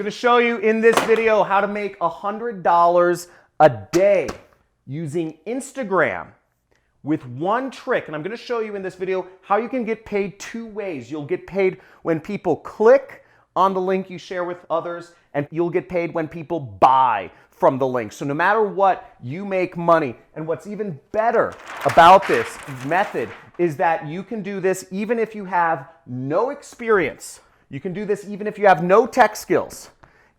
I'm going to show you in this video how to make $100 a day using Instagram with one trick. And I'm going to show you in this video how you can get paid two ways. You'll get paid when people click on the link you share with others, and you'll get paid when people buy from the link. So no matter what, you make money. And what's even better about this method is that you can do this even if you have no experience. You can do this even if you have no tech skills,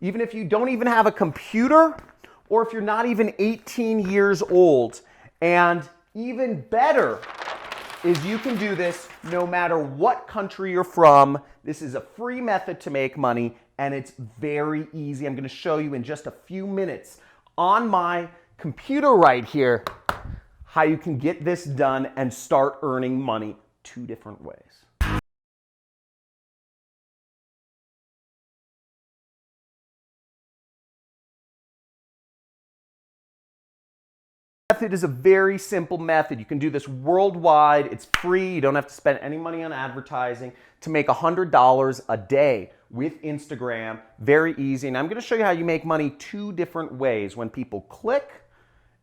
even if you don't even have a computer, or if you're not even 18 years old. And even better is you can do this no matter what country you're from. This is a free method to make money, and it's very easy. I'm going to show you in just a few minutes on my computer right here how you can get this done and start earning money two different ways. Method is a very simple method. You can do this worldwide. It's free. You don't have to spend any money on advertising to make $100 a day with Instagram. Very easy. And I'm going to show you how you make money two different ways: when people click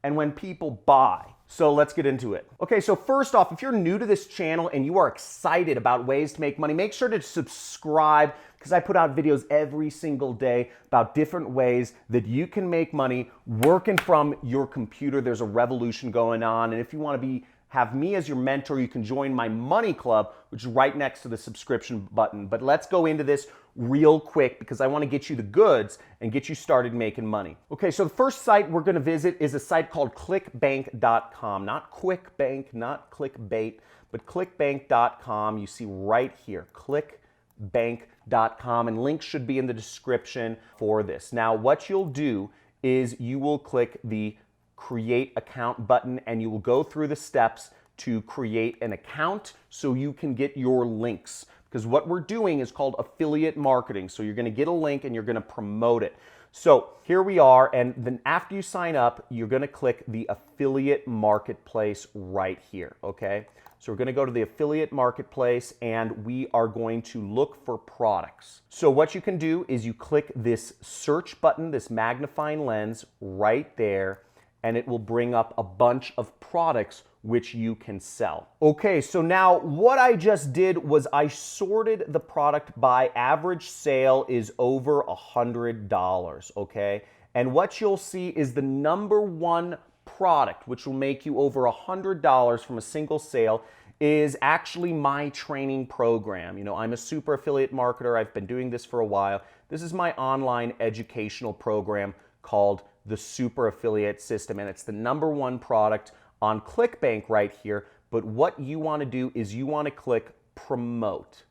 and when people buy. So let's get into it. Okay, so first off, if you're new to this channel and you are excited about ways to make money, make sure to subscribe, because I put out videos every single day about different ways that you can make money working from your computer. There's a revolution going on. And if you want to have me as your mentor, you can join my money club, which is right next to the subscription button. But let's go into this real quick because I want to get you the goods and get you started making money. Okay, so the first site we're going to visit is a site called clickbank.com. Not QuickBank, not clickbait, but clickbank.com. You see right here, clickbank.com, and links should be in the description for this. Now, what you'll do is you will click the create account button, and you will go through the steps to create an account so you can get your links. Because what we're doing is called affiliate marketing. So you're going to get a link and you're going to promote it. So here we are, and then after you sign up, you're going to click the affiliate marketplace right here, okay? So we're going to go to the affiliate marketplace, and we are going to look for products. So what you can do is you click this search button, this magnifying lens right there, and it will bring up a bunch of products which you can sell. Okay, so now what I just did was I sorted the product by average sale is over $100, okay? And what you'll see is the number one product, which will make you over $100 from a single sale, is actually my training program. You know, I'm a super affiliate marketer. I've been doing this for a while. This is my online educational program called the Super Affiliate System, and it's the number one product on ClickBank right here. But what you want to do is you want to click promote.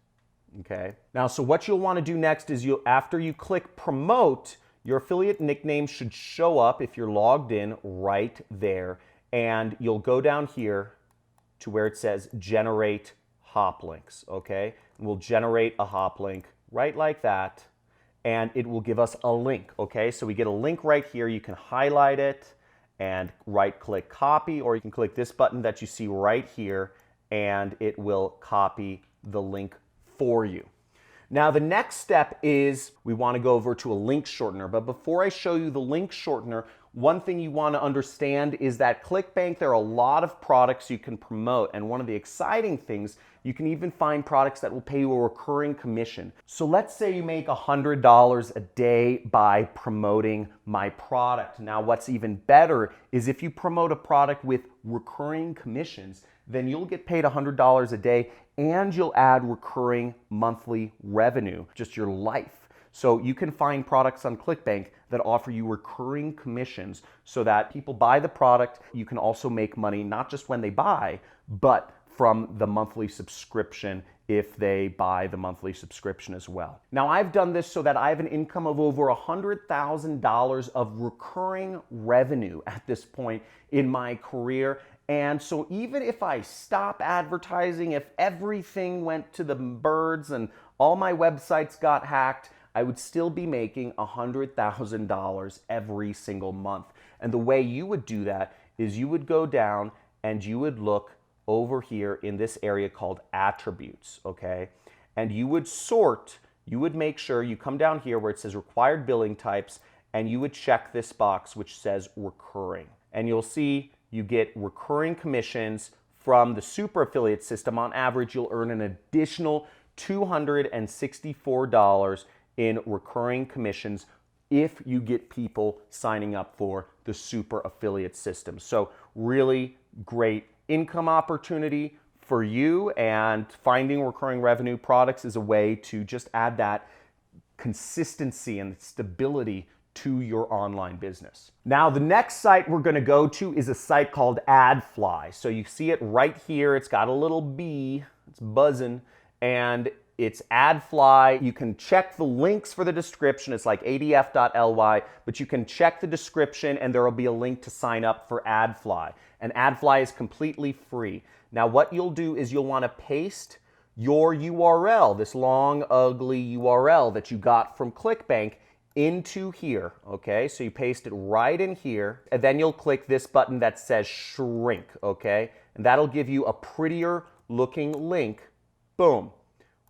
Okay. Now, so what you'll want to do next is after you click promote, your affiliate nickname should show up if you're logged in right there, and you'll go down here to where it says generate hop links. Okay, and we'll generate a hop link right like that, and it will give us a link. Okay, so we get a link right here. You can highlight it and right click copy, or you can click this button that you see right here and it will copy the link for you. Now the next step is we want to go over to a link shortener. But before I show you the link shortener, one thing you want to understand is that ClickBank, there are a lot of products you can promote, and one of the exciting things, you can even find products that will pay you a recurring commission. So let's say you make $100 a day by promoting my product. Now what's even better is if you promote a product with recurring commissions, then you'll get paid $100 a day and you'll add recurring monthly revenue, just your life. So you can find products on ClickBank that offer you recurring commissions so that people buy the product. You can also make money not just when they buy, but from the monthly subscription if they buy the monthly subscription as well. Now I've done this so that I have an income of over $100,000 of recurring revenue at this point in my career. And so even if I stop advertising, if everything went to the birds and all my websites got hacked, I would still be making $100,000 every single month. And the way you would do that is you would go down and you would look over here in this area called attributes, okay? And you would sort you would make sure you come down here where it says required billing types, and you would check this box which says recurring. And you'll see you get recurring commissions from the super affiliate system. On average, you'll earn an additional $264 in recurring commissions if you get people signing up for the super affiliate system. So really great income opportunity for you, and finding recurring revenue products is a way to just add that consistency and stability to your online business. Now, the next site we're gonna go to is a site called AdFly. So you see it right here. It's got a little bee, it's buzzing, and it's AdFly. You can check the links for the description. It's like adf.ly, but you can check the description and there will be a link to sign up for AdFly. And AdFly is completely free. Now, what you'll do is you'll want to paste your URL, this long, ugly URL that you got from ClickBank, into here, okay? So you paste it right in here, and then you'll click this button that says shrink, okay? And that'll give you a prettier looking link, boom,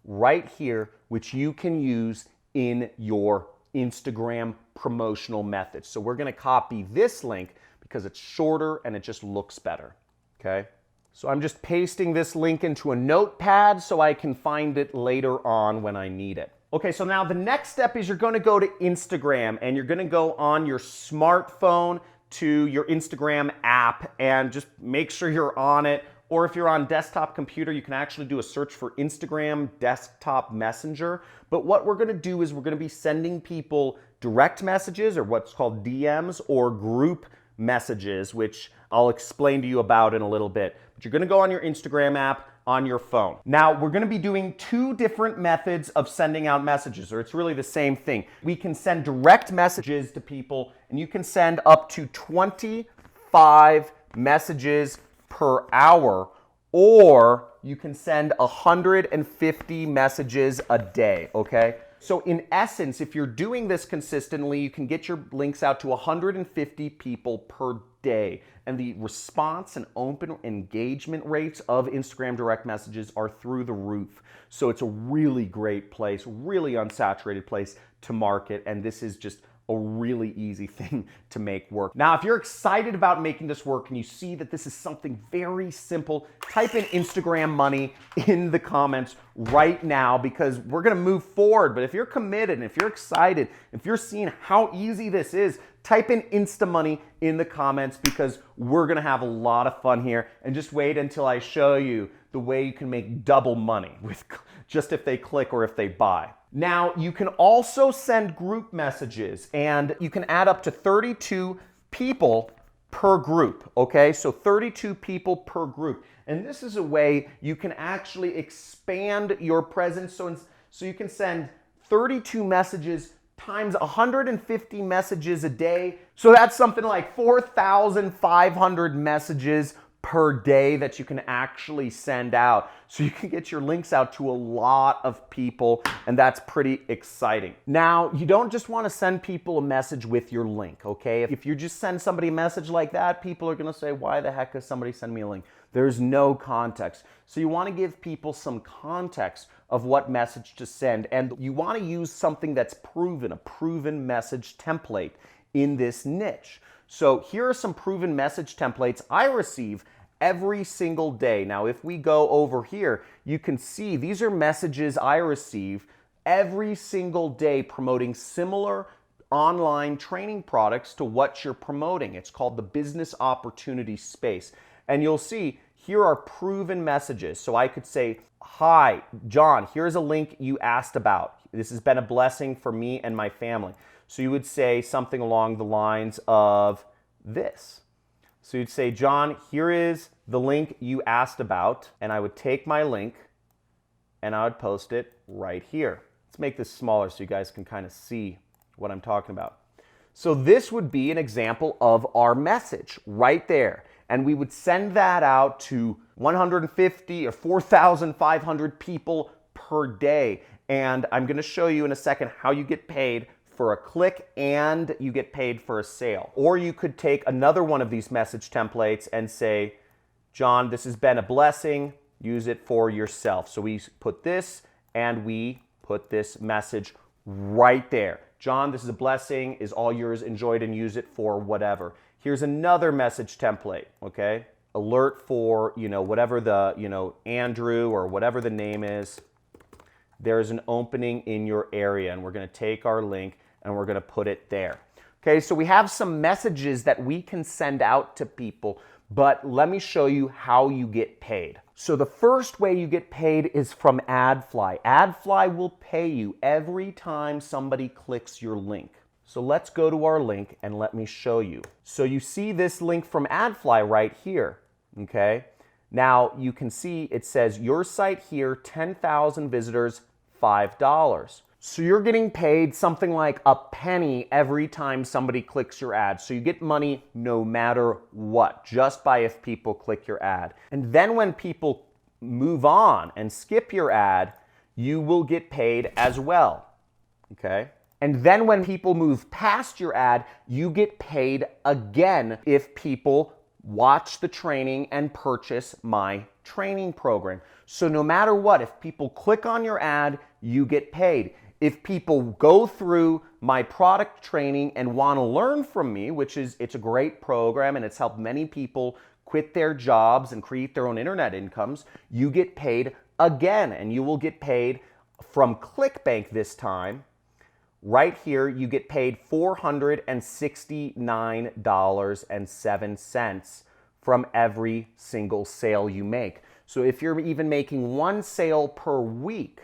right here, which you can use in your Instagram promotional methods. So we're gonna copy this link because it's shorter and it just looks better, okay? So I'm just pasting this link into a notepad so I can find it later on when I need it. Okay, so now the next step is you're gonna go to Instagram, and you're gonna go on your smartphone to your Instagram app and just make sure you're on it. Or if you're on desktop computer, you can actually do a search for Instagram Desktop Messenger. But what we're gonna do is we're gonna be sending people direct messages, or what's called DMs, or group messages, which I'll explain to you about in a little bit. But you're gonna go on your Instagram app on your phone. Now, we're gonna be doing two different methods of sending out messages, or it's really the same thing. We can send direct messages to people, and you can send up to 25 messages per hour, or you can send 150 messages a day, okay? So in essence, if you're doing this consistently, you can get your links out to 150 people per day. And the response and open engagement rates of Instagram direct messages are through the roof. So it's a really great place, really unsaturated place to market. And this is just a really easy thing to make work. Now, if you're excited about making this work and you see that this is something very simple, type in Instagram money in the comments right now, because we're gonna move forward. But if you're committed and if you're excited, if you're seeing how easy this is, type in Insta Money in the comments, because we're gonna have a lot of fun here. And just wait until I show you the way you can make double money with just if they click or if they buy. Now, you can also send group messages, and you can add up to 32 people per group, okay? So 32 people per group. And this is a way you can actually expand your presence. So you can send 32 messages times 150 messages a day. So that's something like 4,500 messages per day that you can actually send out. So you can get your links out to a lot of people, and that's pretty exciting. Now, you don't just want to send people a message with your link, okay? If you just send somebody a message like that, people are gonna say, why the heck does somebody send me a link? There's no context. So you want to give people some context of what message to send, and you want to use something that's proven, a proven message template in this niche. So here are some proven message templates I receive every single day. Now, if we go over here, you can see these are messages I receive every single day promoting similar online training products to what you're promoting. It's called the business opportunity space. And you'll see here are proven messages. So I could say, hi, John, here's a link you asked about. This has been a blessing for me and my family. So you would say something along the lines of this. So you'd say, John, here is the link you asked about, and I would take my link and I would post it right here. Let's make this smaller so you guys can kind of see what I'm talking about. So this would be an example of our message right there. And we would send that out to 150 or 4,500 people per day. And I'm going to show you in a second how you get paid for a click and you get paid for a sale. Or you could take another one of these message templates and say, John, this has been a blessing. Use it for yourself. So we put this and we put this message right there. John, this is a blessing, is all yours, enjoy it and use it for whatever. Here's another message template, okay? Alert for, whatever the, Andrew or whatever the name is. There's an opening in your area, and we're gonna take our link and we're gonna put it there. Okay, so we have some messages that we can send out to people, but let me show you how you get paid. So the first way you get paid is from AdFly. AdFly will pay you every time somebody clicks your link. So let's go to our link and let me show you. So you see this link from AdFly right here, okay? Now you can see it says your site here, 10,000 visitors, $5. So you're getting paid something like a penny every time somebody clicks your ad. So you get money no matter what, just by if people click your ad. And then when people move on and skip your ad, you will get paid as well, okay? And then when people move past your ad, you get paid again if people watch the training and purchase my training program. So no matter what, if people click on your ad, you get paid. If people go through my product training and want to learn from me, it's a great program and it's helped many people quit their jobs and create their own internet incomes, you get paid again, and you will get paid from ClickBank this time. Right here, you get paid $469.07 from every single sale you make. So if you're even making one sale per week,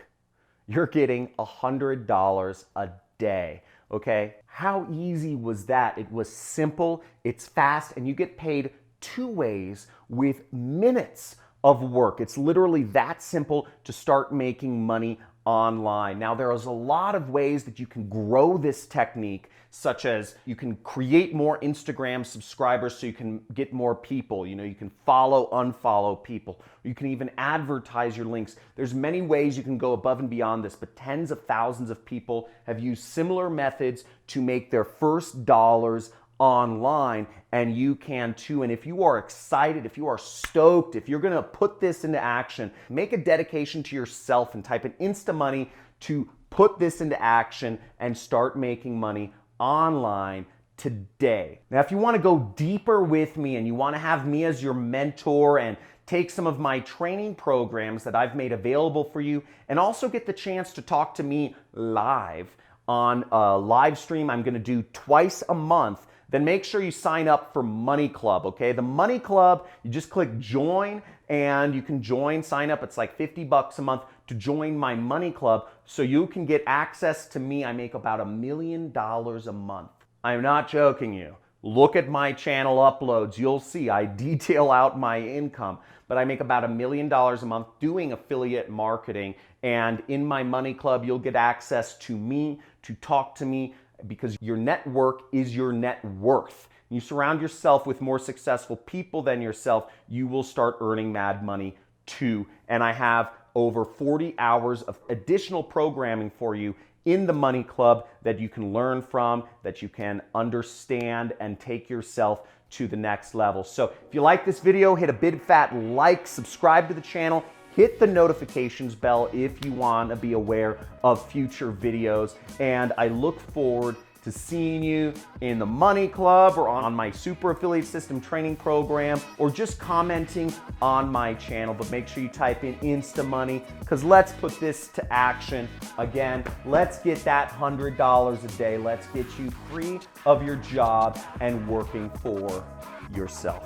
you're getting $100 a day, okay? How easy was that? It was simple, it's fast, and you get paid 2 ways with minutes of work. It's literally that simple to start making money online. Now, there is a lot of ways that you can grow this technique, such as you can create more Instagram subscribers so you can get more people. You can follow, unfollow people. You can even advertise your links. There's many ways you can go above and beyond this, but tens of thousands of people have used similar methods to make their first dollars online, and you can too. And if you are excited, if you are stoked, if you're gonna put this into action, make a dedication to yourself and type in InstaMoney to put this into action and start making money online today. Now, if you want to go deeper with me and you want to have me as your mentor and take some of my training programs that I've made available for you and also get the chance to talk to me live on a live stream I'm going to do twice a month, then make sure you sign up for Money Club, okay? The Money Club, you just click join and you can sign up. It's like $50 a month to join my Money Club so you can get access to me. I make about $1 million a month. I'm not joking you. Look at my channel uploads. You'll see I detail out my income, but I make about $1 million a month doing affiliate marketing. And in my Money Club, you'll get access to me, to talk to me, because your network is your net worth. You surround yourself with more successful people than yourself, you will start earning mad money too. And I have over 40 hours of additional programming for you in the Money Club that you can learn from, that you can understand and take yourself to the next level. So if you like this video, hit a big fat like, subscribe to the channel, hit the notifications bell if you want to be aware of future videos. And I look forward to seeing you in the Money Club or on my Super Affiliate System training program, or just commenting on my channel. But make sure you type in InstaMoney, because let's put this to action. Again, let's get that $100 a day. Let's get you free of your job and working for yourself.